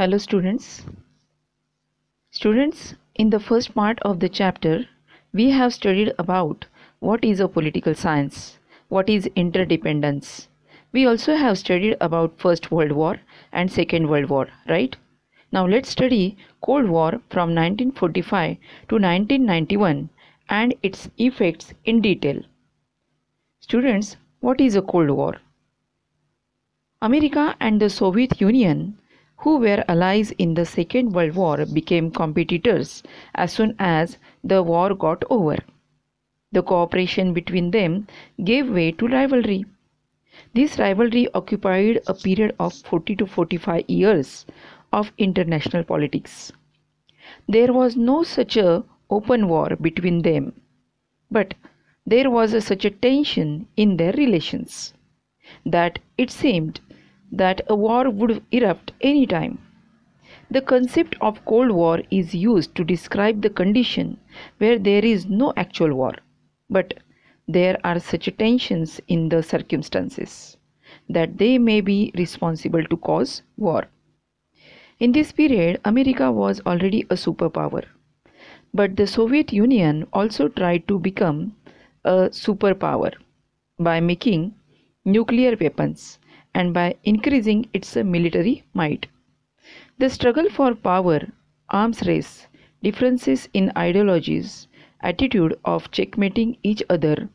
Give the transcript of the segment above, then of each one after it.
Hello students. Students, in the first part of the chapter, we have studied about what is a political science, what is interdependence. We also have studied about First World War and Second World War, right? Now let's study Cold War from 1945 to 1991 and its effects in detail. Students, what is a Cold War? America and the Soviet Union, who were allies in the Second World War, became competitors as soon as the war got over. The cooperation between them gave way to rivalry. This rivalry occupied a period of 40 to 45 years of international politics. There was no such a open war between them, but there was such a tension in their relations that it seemed that a war would erupt any time. The concept of Cold War is used to describe the condition where there is no actual war, but there are such tensions in the circumstances that they may be responsible to cause war. In this period, America was already a superpower, but the Soviet Union also tried to become a superpower by making nuclear weapons and by increasing its military might. The struggle for power, arms race, differences in ideologies, attitude of checkmating each other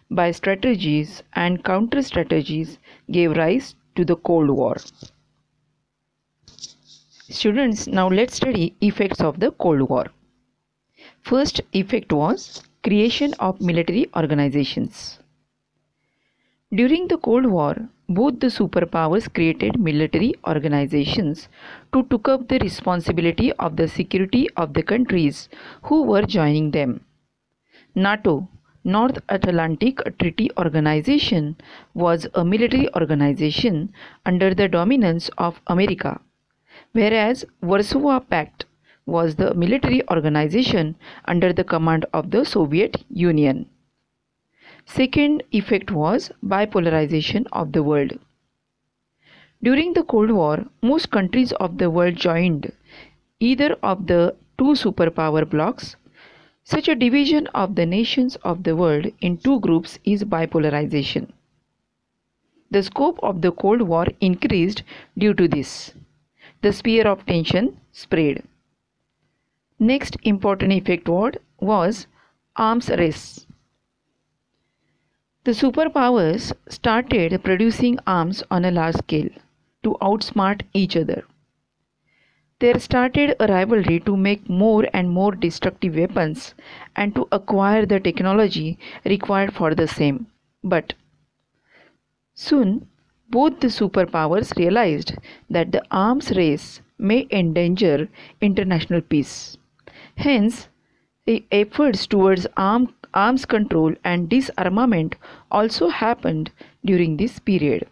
by strategies and counter strategies gave rise to the Cold War. Students, now let's study effects of the Cold War. First effect was creation of military organizations. During the Cold War, both the superpowers created military organizations to take up the responsibility of the security of the countries who were joining them. NATO, North Atlantic Treaty Organization, was a military organization under the dominance of America, whereas Warsaw Pact was the military organization under the command of the Soviet Union. Second effect was bipolarization of the world. During the Cold War, most countries of the world joined either of the two superpower blocs. Such a division of the nations of the world in two groups is bipolarization. The scope of the Cold War increased due to this. The sphere of tension spread. Next important effect was arms race. The superpowers started producing arms on a large scale to outsmart each other. There started a rivalry to make more and more destructive weapons and to acquire the technology required for the same. But soon, both the superpowers realized that the arms race may endanger international peace. Hence, the efforts towards arms control and disarmament also happened during this period.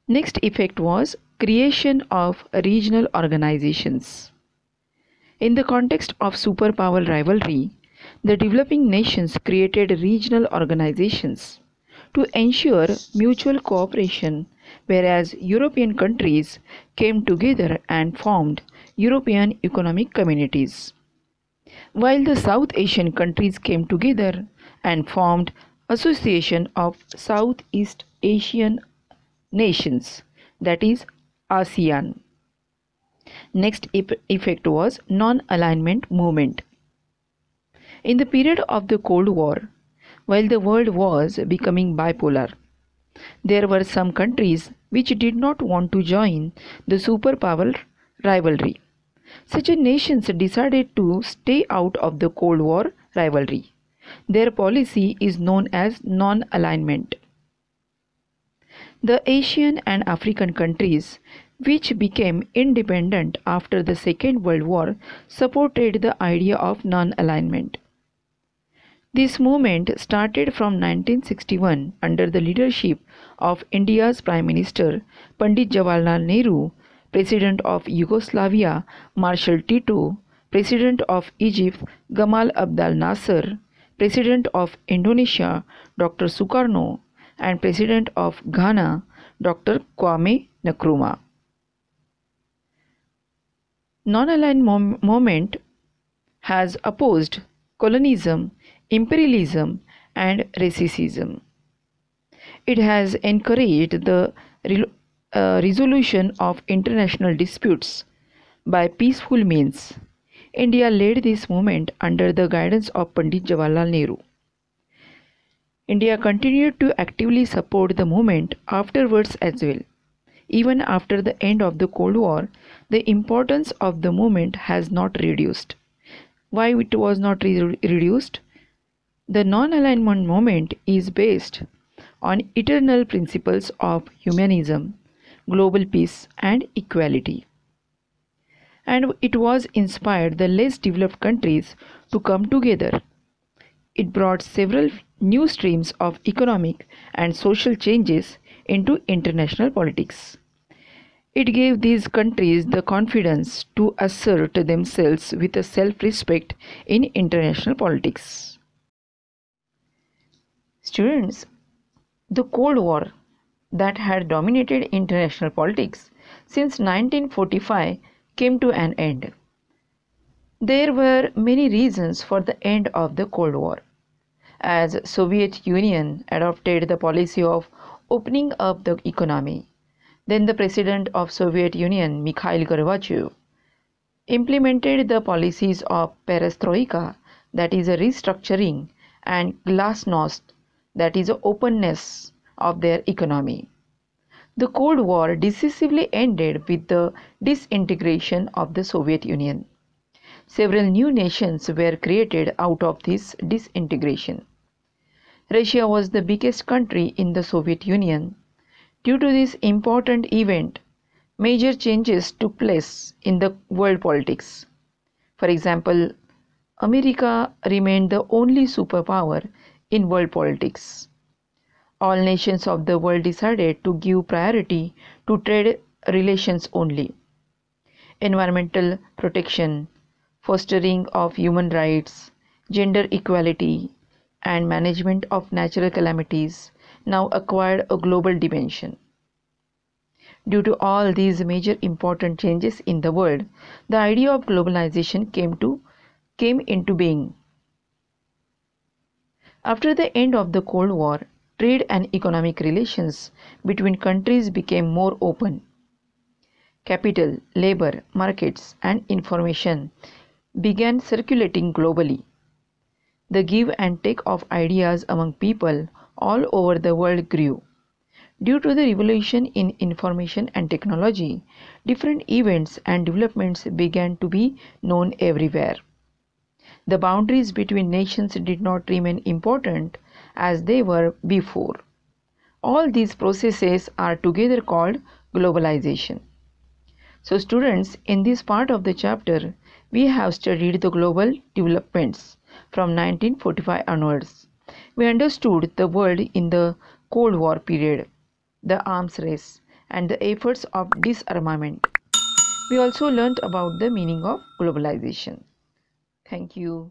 Next effect was creation of regional organizations. In the context of superpower rivalry, the developing nations created regional organizations to ensure mutual cooperation, whereas European countries came together and formed European economic communities, while the South Asian countries came together and formed Association of Southeast Asian Nations, that is ASEAN. Next effect was non-alignment movement. In the period of the Cold War, while the world was becoming bipolar, there were some countries which did not want to join the superpower rivalry. Such nations decided to stay out of the Cold War rivalry. Their policy is known as non-alignment. The Asian and African countries, which became independent after the Second World War, supported the idea of non-alignment. This movement started from 1961 under the leadership of India's Prime Minister Pandit Jawaharlal Nehru, President of Yugoslavia Marshal Tito, President of Egypt Gamal Abdel Nasser, President of Indonesia Dr. Sukarno, and President of Ghana Dr. Kwame Nkrumah. Non-aligned movement has opposed colonialism, imperialism, and racism. It has encouraged the resolution of international disputes by peaceful means. India led this movement under the guidance of Pandit Jawaharlal Nehru. India continued to actively support the movement afterwards as well. Even after the end of the Cold War, the importance of the movement has not reduced. Why it was not reduced? The non-alignment movement is based on eternal principles of humanism, global peace, and equality. And it was inspired the less developed countries to come together. It brought several new streams of economic and social changes into international politics. It gave these countries the confidence to assert themselves with a self-respect in international politics. Students, the Cold War that had dominated international politics since 1945 came to an end. There were many reasons for the end of the Cold War. As Soviet Union adopted the policy of opening up the economy, then the president of Soviet Union, Mikhail Gorbachev, implemented the policies of perestroika, that is a restructuring, and glasnost, that is a openness of their economy. The Cold War decisively ended with the disintegration of the Soviet Union. Several new nations were created out of this disintegration. Russia was the biggest country in the Soviet Union. Due to this important event, major changes took place in the world politics. For example, America remained the only superpower in world politics. All nations of the world decided to give priority to trade relations only. Environmental protection, fostering of human rights, gender equality, and management of natural calamities now acquired a global dimension. Due to all these major important changes in the world, the idea of globalization came into being. After the end of the Cold War, trade and economic relations between countries became more open. Capital, labor, markets, and information began circulating globally. The give and take of ideas among people all over the world grew. Due to the revolution in information and technology, different events and developments began to be known everywhere. The boundaries between nations did not remain important as they were before. All these processes are together called globalization. So students, in this part of the chapter, we have studied the global developments from 1945 onwards. We understood the world in the Cold War period, the arms race, and the efforts of disarmament. We also learnt about the meaning of globalization. Thank you.